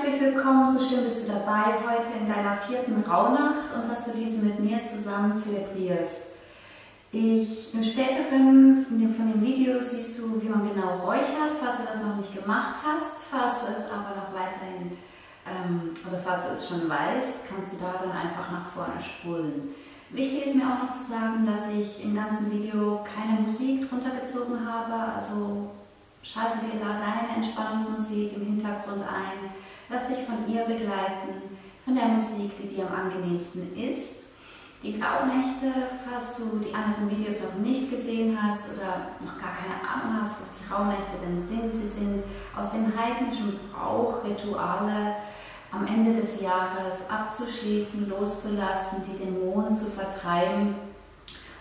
herzlich willkommen, so schön bist du dabei heute in deiner 4. Rauhnacht und dass du diese mit mir zusammen zelebrierst. Im späteren von dem Video siehst du, wie man genau räuchert, falls du das noch nicht gemacht hast. Falls du es aber noch weiterhin oder falls du es schon weißt, kannst du da dann einfach nach vorne spulen. Wichtig ist mir auch noch zu sagen, dass ich im ganzen Video keine Musik drunter gezogen habe, also schalte dir da deine Entspannungsmusik im Hintergrund ein, lass dich von ihr begleiten, von der Musik, die dir am angenehmsten ist. Die Rauhnächte, falls du die anderen Videos noch nicht gesehen hast oder noch gar keine Ahnung hast, was die Rauhnächte denn sind, sie sind aus dem heidnischen Brauch Rituale am Ende des Jahres abzuschließen, loszulassen, die Dämonen zu vertreiben,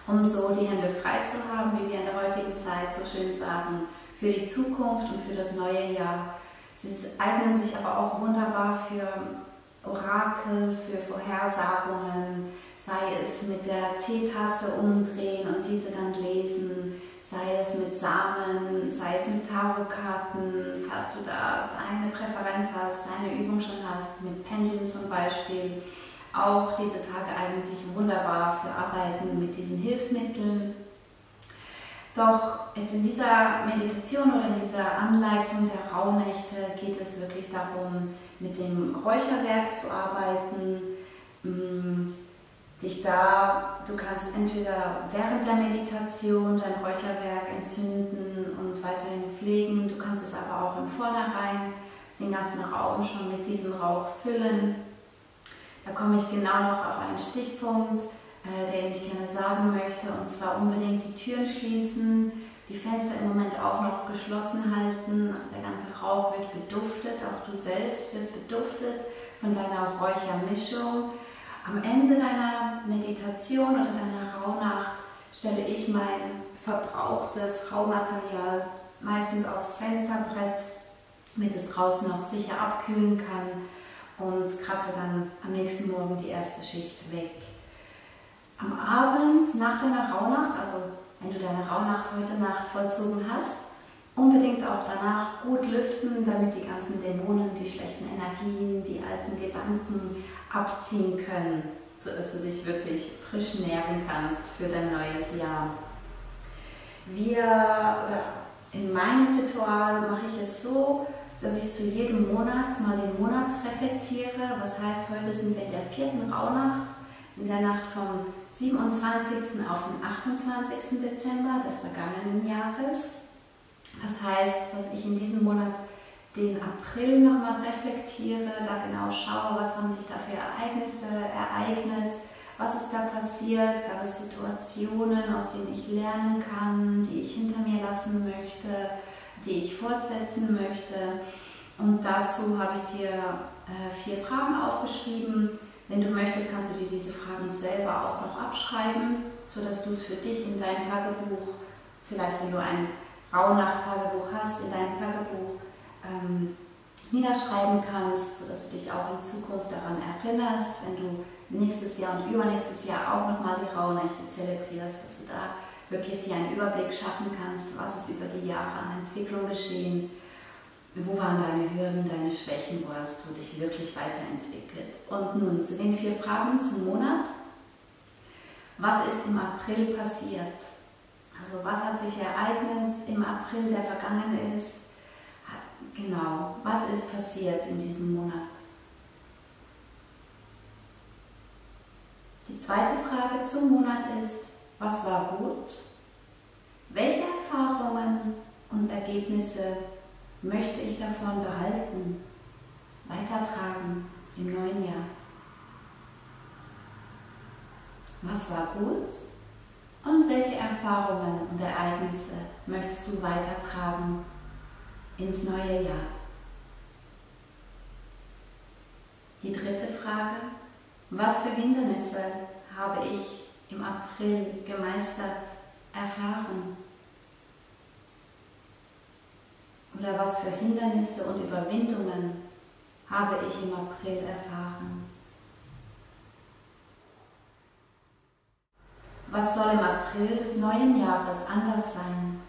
um so die Hände frei zu haben, wie wir in der heutigen Zeit so schön sagen, für die Zukunft und für das neue Jahr. Sie eignen sich aber auch wunderbar für Orakel, für Vorhersagungen, sei es mit der Teetasse umdrehen und diese dann lesen, sei es mit Samen, sei es mit Tarotkarten, falls du da deine Präferenz hast, deine Übung schon hast, mit Pendeln zum Beispiel. Auch diese Tage eignen sich wunderbar für Arbeiten mit diesen Hilfsmitteln. Doch jetzt in dieser Meditation oder in dieser Anleitung der Rauhnächte geht es wirklich darum, mit dem Räucherwerk zu arbeiten. Du kannst entweder während der Meditation dein Räucherwerk entzünden und weiterhin pflegen. Du kannst es aber auch im Vornherein den ganzen Raum schon mit diesem Rauch füllen. Da komme ich genau noch auf einen Stichpunkt, den ich gerne sagen möchte, und zwar unbedingt die Türen schließen, die Fenster im Moment auch noch geschlossen halten. Der ganze Rauch wird beduftet, auch du selbst wirst beduftet von deiner Räuchermischung. Am Ende deiner Meditation oder deiner Rauhnacht stelle ich mein verbrauchtes Raumaterial meistens aufs Fensterbrett, damit es draußen auch sicher abkühlen kann, und kratze dann am nächsten Morgen die erste Schicht weg. Am Abend nach deiner Rauhnacht, also wenn du deine Rauhnacht heute Nacht vollzogen hast, unbedingt auch danach gut lüften, damit die ganzen Dämonen, die schlechten Energien, die alten Gedanken abziehen können, sodass du dich wirklich frisch nähren kannst für dein neues Jahr. In meinem Ritual mache ich es so, dass ich zu jedem Monat mal den Monat reflektiere. Was heißt, heute sind wir in der 4. Rauhnacht, in der Nacht vom 27. auf den 28. Dezember des vergangenen Jahres. Das heißt, dass ich in diesem Monat den April nochmal reflektiere, da genau schaue, was haben sich da für Ereignisse ereignet, was ist da passiert, gab es Situationen, aus denen ich lernen kann, die ich hinter mir lassen möchte, die ich fortsetzen möchte. Und dazu habe ich dir 4 Fragen aufgeschrieben. Wenn du möchtest, kannst du dir diese Fragen selber auch noch abschreiben, sodass du es für dich in dein Tagebuch, vielleicht wenn du ein Rauhnacht-Tagebuch hast, in deinem Tagebuch niederschreiben kannst, sodass du dich auch in Zukunft daran erinnerst, wenn du nächstes Jahr und übernächstes Jahr auch nochmal die Rauhnächte zelebrierst, dass du da wirklich dir einen Überblick schaffen kannst, was ist über die Jahre an Entwicklung geschehen, wo waren deine Hürden, deine Schwächen, wo hast du dich wirklich weiterentwickelt. Und nun zu den 4 Fragen zum Monat. Was ist im April passiert? Also was hat sich ereignet im April, der vergangen ist? Genau, was ist passiert in diesem Monat? Die zweite Frage zum Monat ist, was war gut? Welche Erfahrungen und Ergebnisse möchte ich davon behalten, weitertragen im neuen Jahr? Was war gut? Und welche Erfahrungen und Ereignisse möchtest du weitertragen ins neue Jahr? Die dritte Frage: Was für Hindernisse habe ich im April gemeistert, erfahren? Oder was für Hindernisse und Überwindungen habe ich im April erfahren? Was soll im April des neuen Jahres anders sein?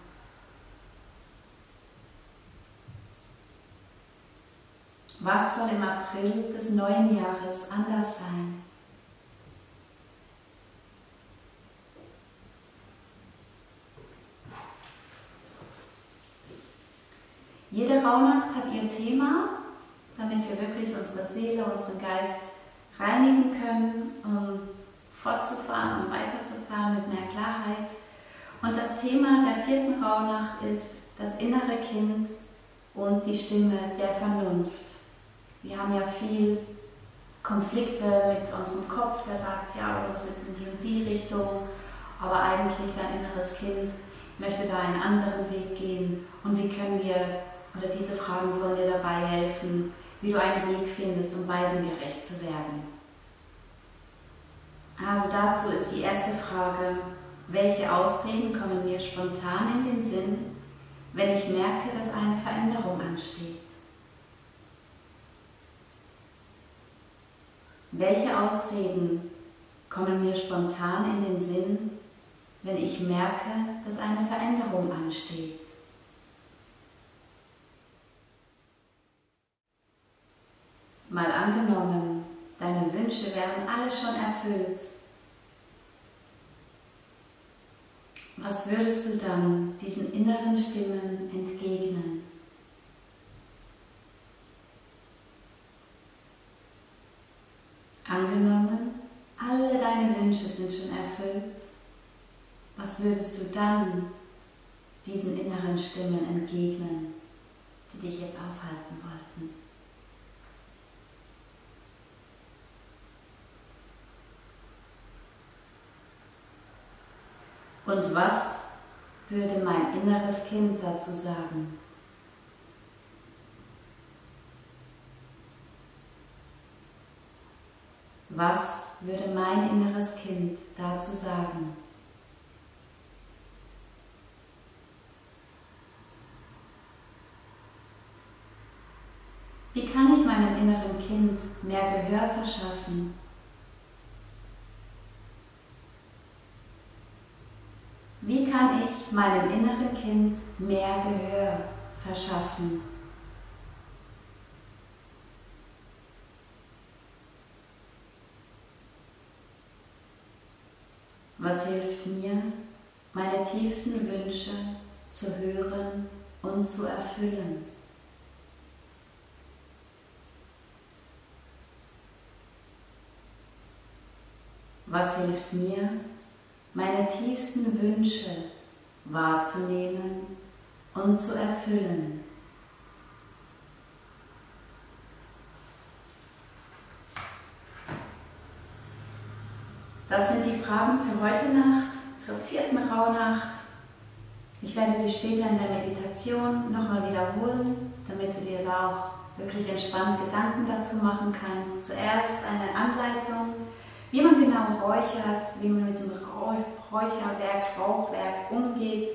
Was soll im April des neuen Jahres anders sein? Jede Rauhnacht hat ihr Thema, damit wir wirklich unsere Seele, unseren Geist reinigen können, um fortzufahren, um weiterzufahren mit mehr Klarheit. Und das Thema der 4. Rauhnacht ist das innere Kind und die Stimme der Vernunft. Wir haben ja viel Konflikte mit unserem Kopf, der sagt, ja, du musst jetzt in die und die Richtung, aber eigentlich dein inneres Kind möchte da einen anderen Weg gehen. Und wie können wir, oder diese Fragen sollen dir dabei helfen, wie du einen Weg findest, um beiden gerecht zu werden. Also dazu ist die erste Frage, welche Ausreden kommen mir spontan in den Sinn, wenn ich merke, dass eine Veränderung ansteht? Welche Ausreden kommen mir spontan in den Sinn, wenn ich merke, dass eine Veränderung ansteht? Mal angenommen, deine Wünsche wären alle schon erfüllt. Was würdest du dann diesen inneren Stimmen entgegnen? Angenommen, alle deine Wünsche sind schon erfüllt. Was würdest du dann diesen inneren Stimmen entgegnen, die dich jetzt aufhalten wollten? Und was würde mein inneres Kind dazu sagen? Was würde mein inneres Kind dazu sagen? Wie kann ich meinem inneren Kind mehr Gehör verschaffen? Wie kann ich meinem inneren Kind mehr Gehör verschaffen? Was hilft mir, meine tiefsten Wünsche zu hören und zu erfüllen? Was hilft mir, meine tiefsten Wünsche wahrzunehmen und zu erfüllen? Das sind die Fragen für heute Nacht, zur 4. Rauhnacht. Ich werde sie später in der Meditation nochmal wiederholen, damit du dir da auch wirklich entspannt Gedanken dazu machen kannst. Zuerst eine Anleitung, wie man genau räuchert, wie man mit dem Räucherwerk, Rauchwerk umgeht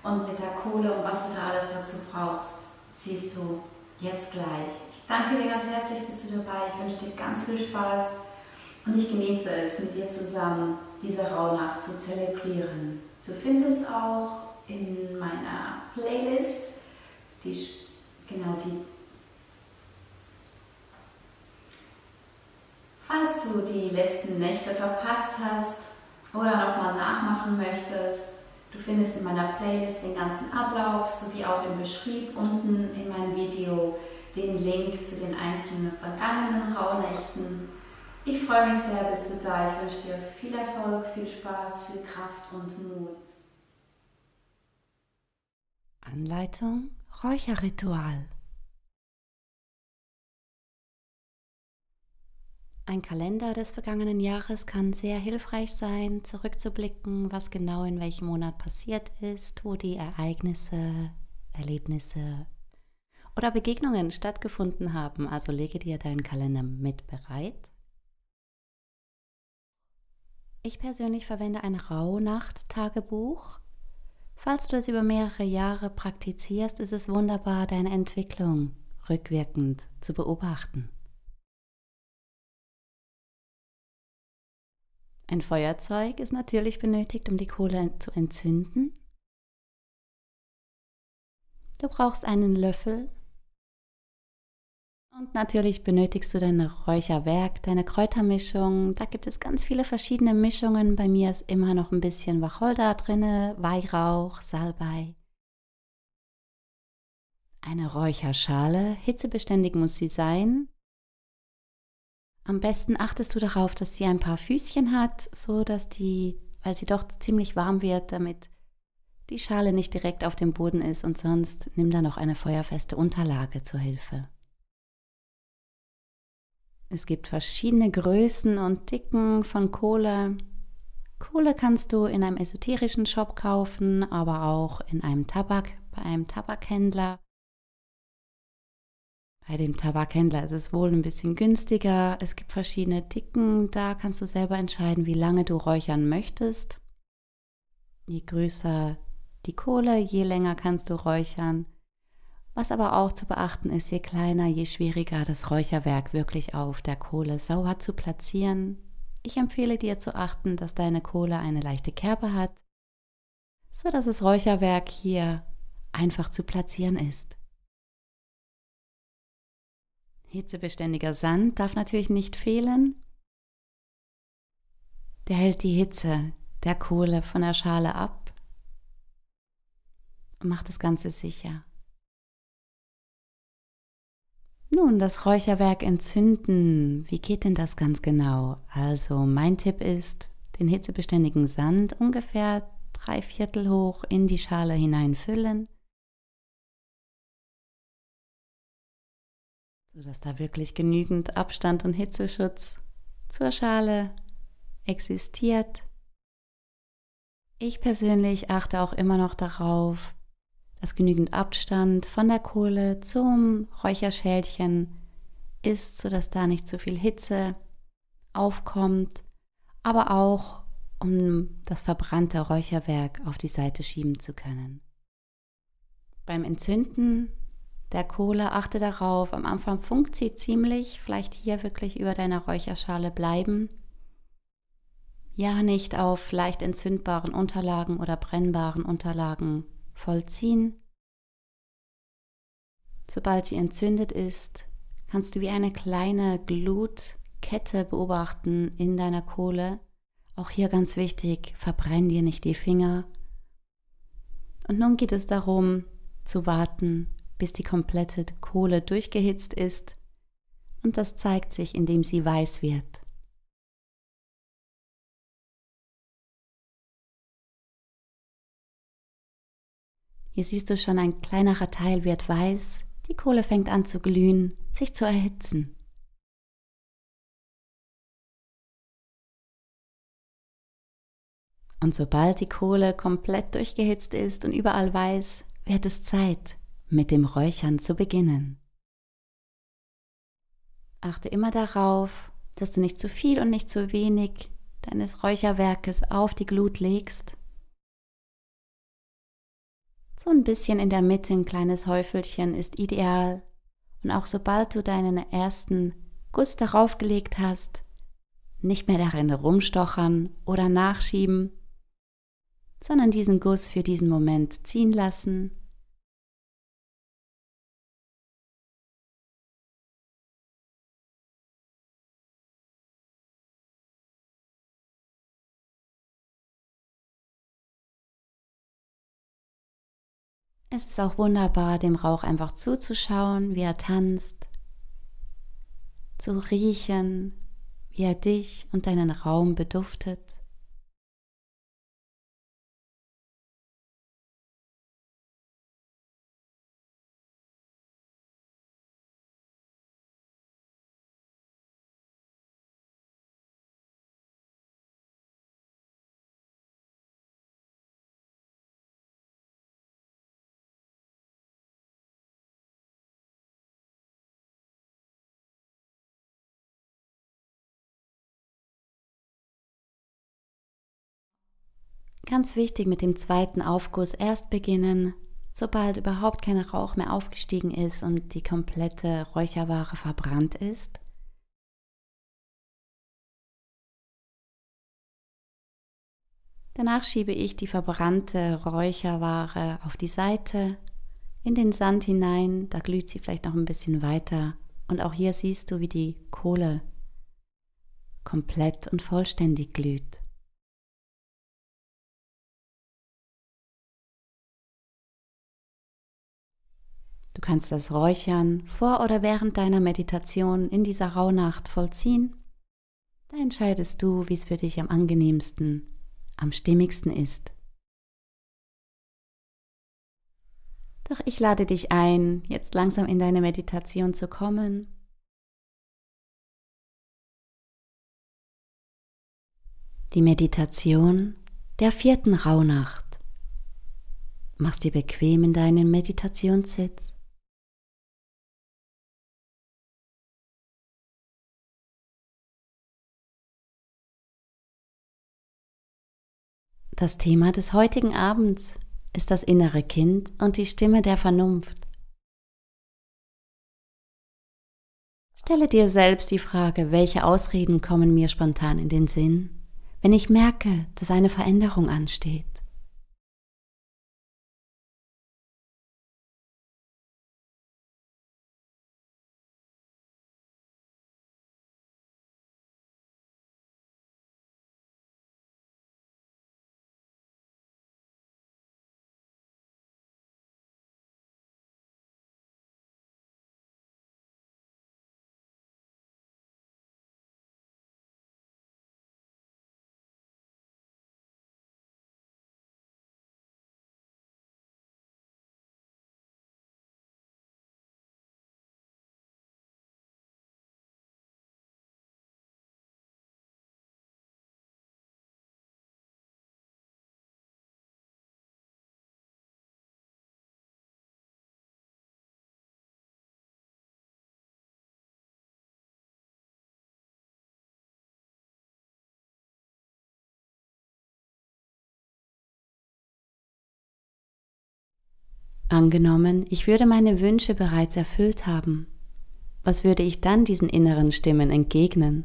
und mit der Kohle und was du da alles dazu brauchst, siehst du jetzt gleich. Ich danke dir ganz herzlich, bist du dabei. Ich wünsche dir ganz viel Spaß und ich genieße es, mit dir zusammen diese Rauhnacht zu zelebrieren. Du findest auch in meiner Playlist falls du die letzten Nächte verpasst hast oder nochmal nachmachen möchtest, du findest in meiner Playlist den ganzen Ablauf sowie auch im Beschrieb unten in meinem Video den Link zu den einzelnen vergangenen Rauhnächten. Ich freue mich sehr, bist du da. Ich wünsche dir viel Erfolg, viel Spaß, viel Kraft und Mut. Anleitung Räucherritual. Ein Kalender des vergangenen Jahres kann sehr hilfreich sein, zurückzublicken, was genau in welchem Monat passiert ist, wo die Ereignisse, Erlebnisse oder Begegnungen stattgefunden haben. Also lege dir deinen Kalender mit bereit. Ich persönlich verwende ein Rauhnacht-Tagebuch. Falls du es über mehrere Jahre praktizierst, ist es wunderbar, deine Entwicklung rückwirkend zu beobachten. Ein Feuerzeug ist natürlich benötigt, um die Kohle zu entzünden. Du brauchst einen Löffel Und natürlich benötigst du dein Räucherwerk, deine Kräutermischung. Da gibt es ganz viele verschiedene Mischungen. Bei mir ist immer noch ein bisschen Wacholder drin, Weihrauch, Salbei. Eine Räucherschale, hitzebeständig muss sie sein. Am besten achtest du darauf, dass sie ein paar Füßchen hat, so dass weil sie doch ziemlich warm wird, damit die Schale nicht direkt auf dem Boden ist, und sonst nimm da noch eine feuerfeste Unterlage zur Hilfe. Es gibt verschiedene Größen und Dicken von Kohle. Kohle kannst du in einem esoterischen Shop kaufen, aber auch bei einem Tabakhändler. Bei dem Tabakhändler ist es wohl ein bisschen günstiger. Es gibt verschiedene Dicken, da kannst du selber entscheiden, wie lange du räuchern möchtest. Je größer die Kohle, je länger kannst du räuchern. Was aber auch zu beachten ist, je kleiner, je schwieriger das Räucherwerk wirklich auf der Kohle sauber zu platzieren. Ich empfehle dir zu achten, dass deine Kohle eine leichte Kerbe hat, so dass das Räucherwerk hier einfach zu platzieren ist. Hitzebeständiger Sand darf natürlich nicht fehlen. Der hält die Hitze der Kohle von der Schale ab und macht das Ganze sicher. Nun, das Räucherwerk entzünden. Wie geht denn das ganz genau? Also mein Tipp ist, den hitzebeständigen Sand ungefähr 3/4 hoch in die Schale hineinfüllen, sodass da wirklich genügend Abstand und Hitzeschutz zur Schale existiert. Ich persönlich achte auch immer noch darauf, dass genügend Abstand von der Kohle zum Räucherschälchen ist, sodass da nicht zu viel Hitze aufkommt, aber auch um das verbrannte Räucherwerk auf die Seite schieben zu können. Beim Entzünden der Kohle achte darauf, am Anfang funkt sie ziemlich, vielleicht hier wirklich über deiner Räucherschale bleiben. Ja, nicht auf leicht entzündbaren Unterlagen oder brennbaren Unterlagen vollziehen. Sobald sie entzündet ist, kannst du wie eine kleine Glutkette beobachten in deiner Kohle. Auch hier ganz wichtig, verbrenn dir nicht die Finger. Und nun geht es darum, zu warten, bis die komplette Kohle durchgehitzt ist, und das zeigt sich, indem sie weiß wird. Hier siehst du schon, ein kleinerer Teil wird weiß, die Kohle fängt an zu glühen, sich zu erhitzen. Und sobald die Kohle komplett durchgehitzt ist und überall weiß, wird es Zeit, mit dem Räuchern zu beginnen. Achte immer darauf, dass du nicht zu viel und nicht zu wenig deines Räucherwerkes auf die Glut legst. So ein bisschen in der Mitte, ein kleines Häufelchen ist ideal. Und auch sobald du deinen ersten Guss darauf gelegt hast, nicht mehr darin rumstochern oder nachschieben, sondern diesen Guss für diesen Moment ziehen lassen. Es ist auch wunderbar, dem Rauch einfach zuzuschauen, wie er tanzt, zu riechen, wie er dich und deinen Raum beduftet. Ganz wichtig, mit dem zweiten Aufguss erst beginnen, sobald überhaupt kein Rauch mehr aufgestiegen ist und die komplette Räucherware verbrannt ist. Danach schiebe ich die verbrannte Räucherware auf die Seite, in den Sand hinein, da glüht sie vielleicht noch ein bisschen weiter Und auch hier siehst du, wie die Kohle komplett und vollständig glüht. Du kannst das Räuchern vor oder während deiner Meditation in dieser Rauhnacht vollziehen. Da entscheidest du, wie es für dich am angenehmsten, am stimmigsten ist. Doch ich lade dich ein, jetzt langsam in deine Meditation zu kommen. Die Meditation der 4. Rauhnacht. Machst dir bequem in deinen Meditationssitz. Das Thema des heutigen Abends ist das innere Kind und die Stimme der Vernunft. Stelle dir selbst die Frage, welche Ausreden kommen mir spontan in den Sinn, wenn ich merke, dass eine Veränderung ansteht. Angenommen, ich würde meine Wünsche bereits erfüllt haben. Was würde ich dann diesen inneren Stimmen entgegnen?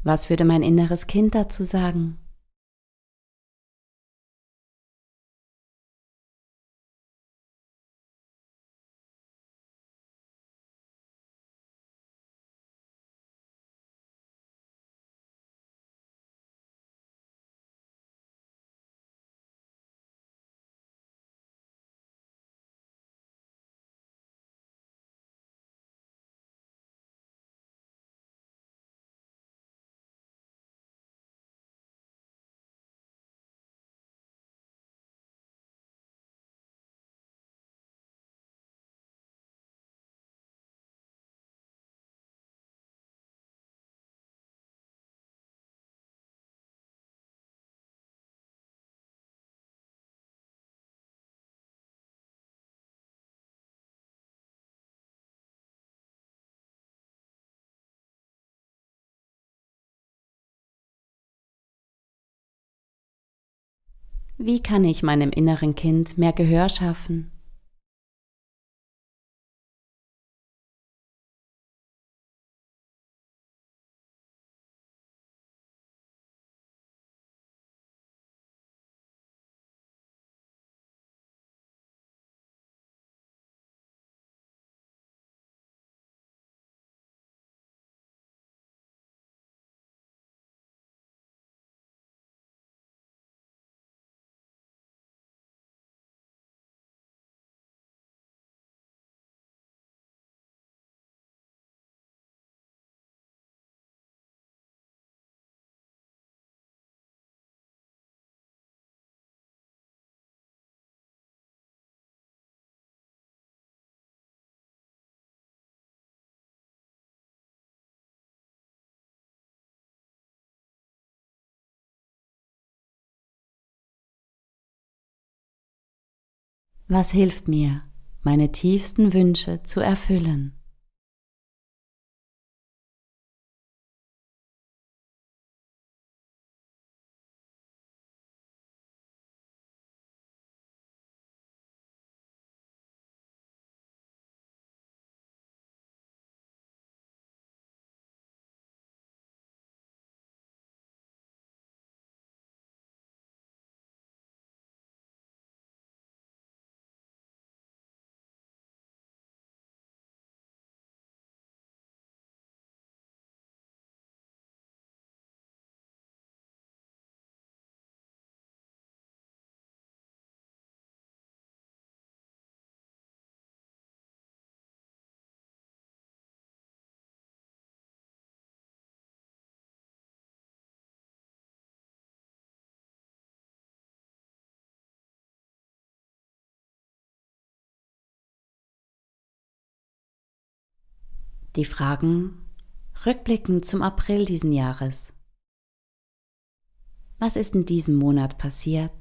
Was würde mein inneres Kind dazu sagen? Wie kann ich meinem inneren Kind mehr Gehör schaffen? Was hilft mir, meine tiefsten Wünsche zu erfüllen? Die Fragen rückblickend zum April diesen Jahres. Was ist in diesem Monat passiert?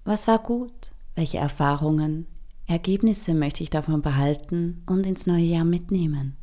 Was war gut? Welche Erfahrungen, Ergebnisse möchte ich davon behalten und ins neue Jahr mitnehmen?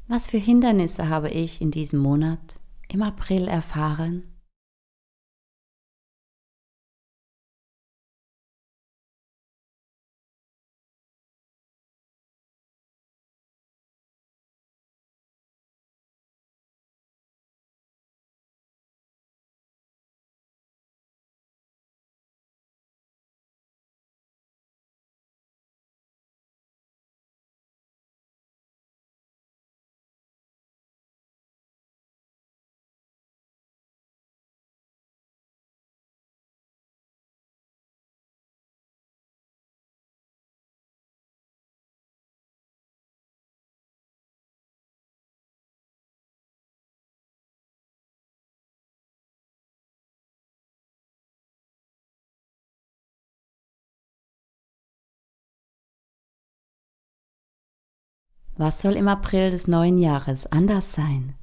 Was für Hindernisse habe ich in diesem Monat im April erfahren? Was soll im April des neuen Jahres anders sein?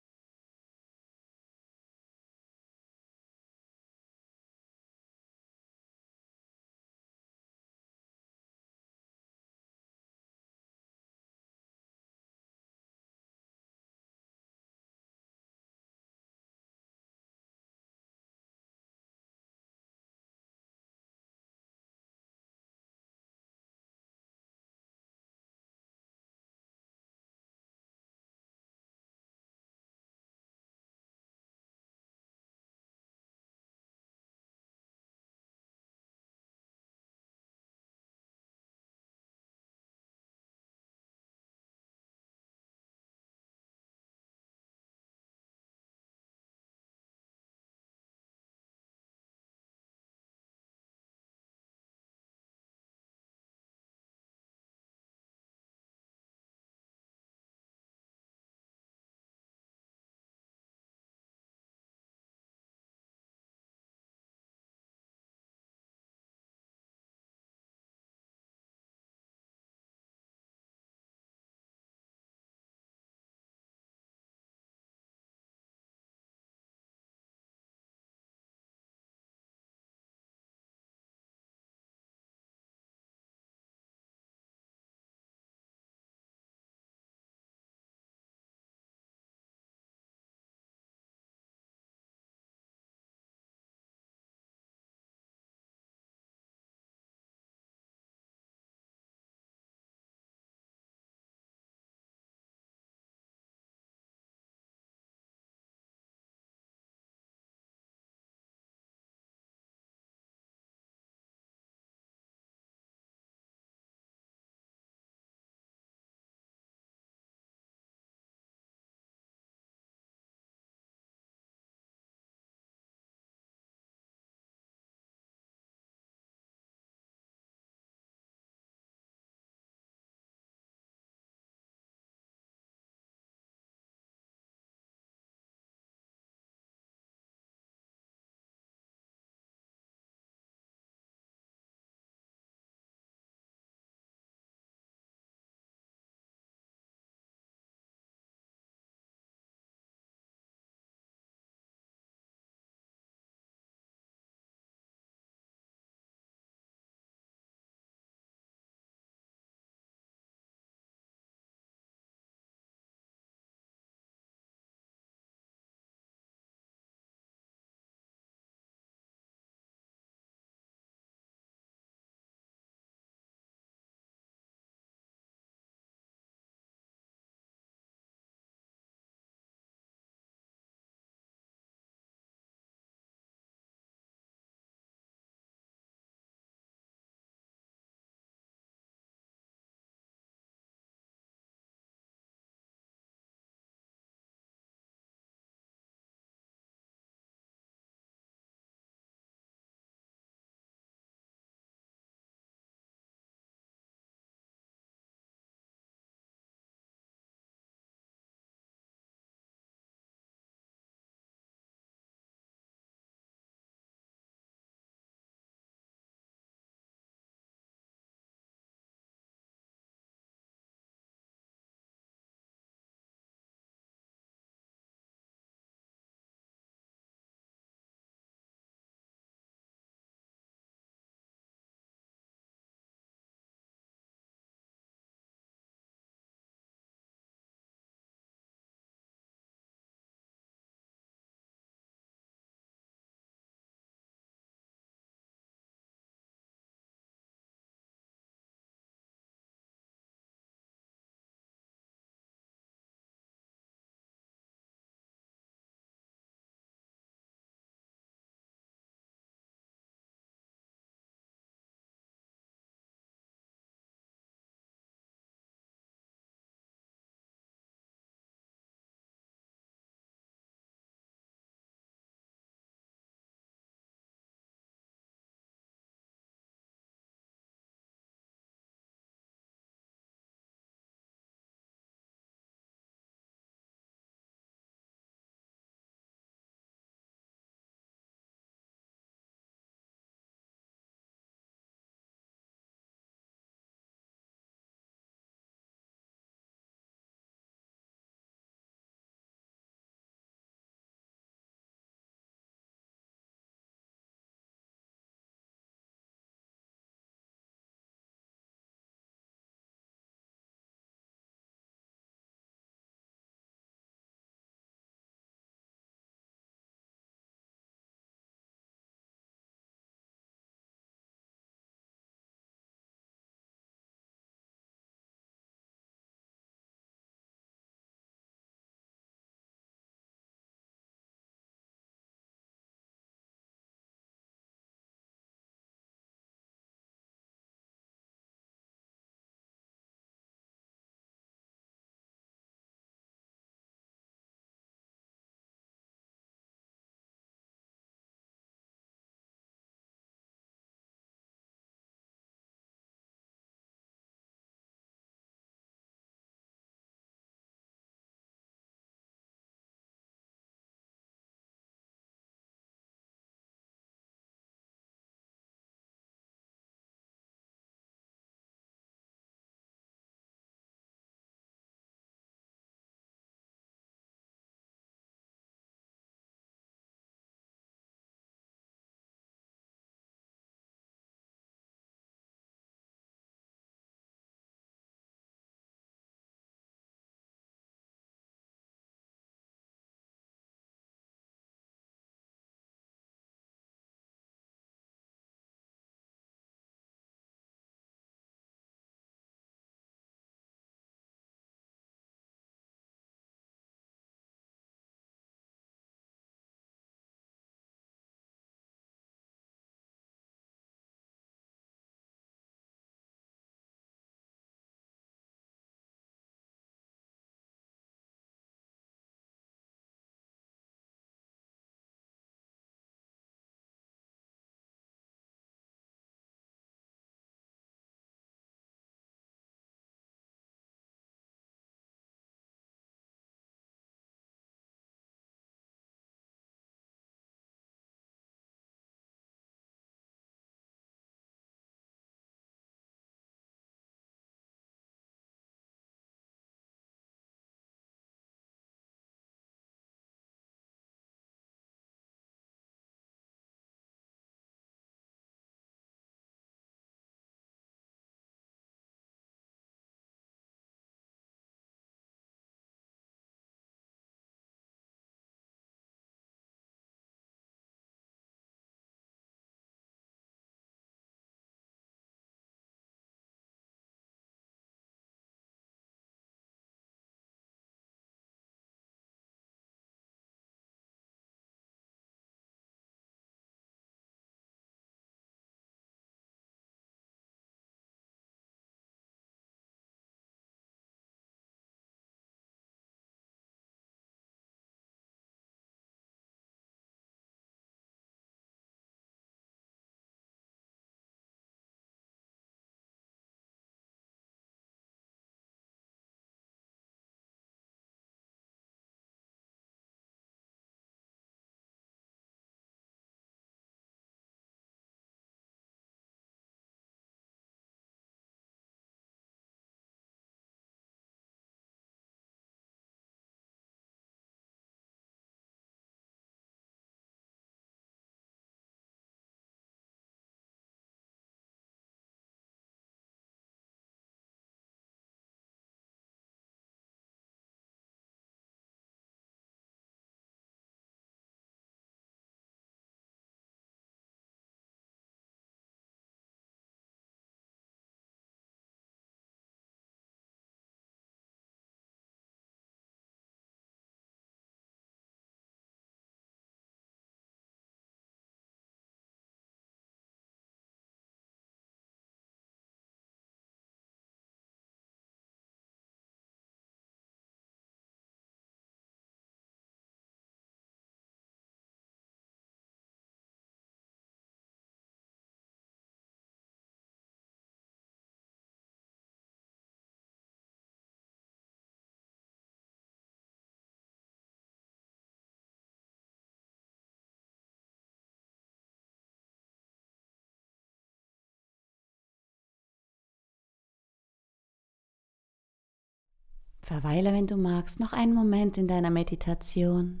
Verweile, wenn du magst, noch einen Moment in deiner Meditation.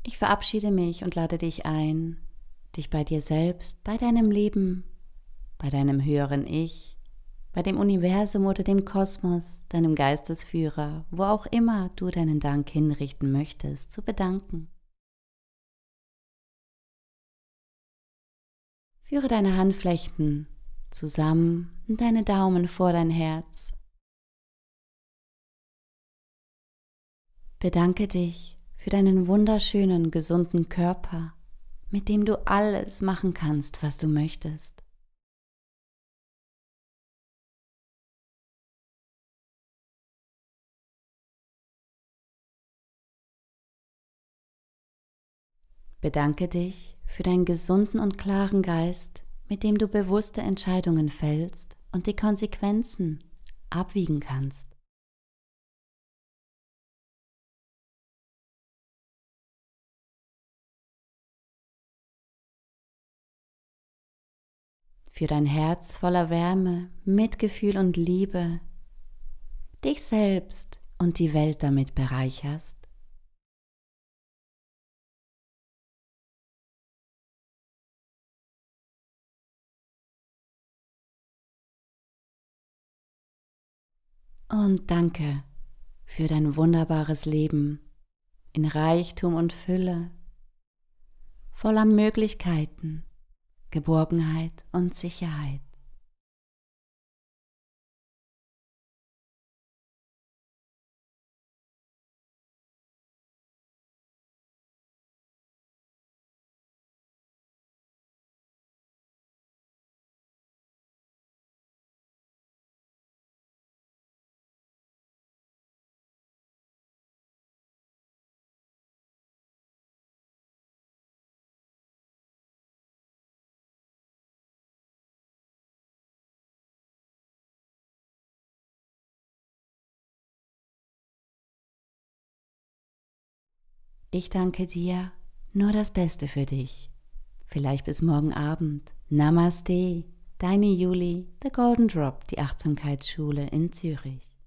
Ich verabschiede mich und lade dich ein, dich bei dir selbst, bei deinem Leben, bei deinem höheren Ich, bei dem Universum oder dem Kosmos, deinem Geistesführer, wo auch immer du deinen Dank hinrichten möchtest, zu bedanken. Führe deine Handflächen zusammen und deine Daumen vor dein Herz. Bedanke dich für deinen wunderschönen, gesunden Körper, mit dem du alles machen kannst, was du möchtest. Bedanke dich für deinen gesunden und klaren Geist, mit dem du bewusste Entscheidungen fällst und die Konsequenzen abwiegen kannst. Für dein Herz voller Wärme, Mitgefühl und Liebe, dich selbst und die Welt damit bereicherst. Und danke für dein wunderbares Leben in Reichtum und Fülle, voller Möglichkeiten, Geborgenheit und Sicherheit. Ich danke dir, nur das Beste für dich. Vielleicht bis morgen Abend. Namaste, deine Julie, The Golden Drop, die Achtsamkeitsschule in Zürich.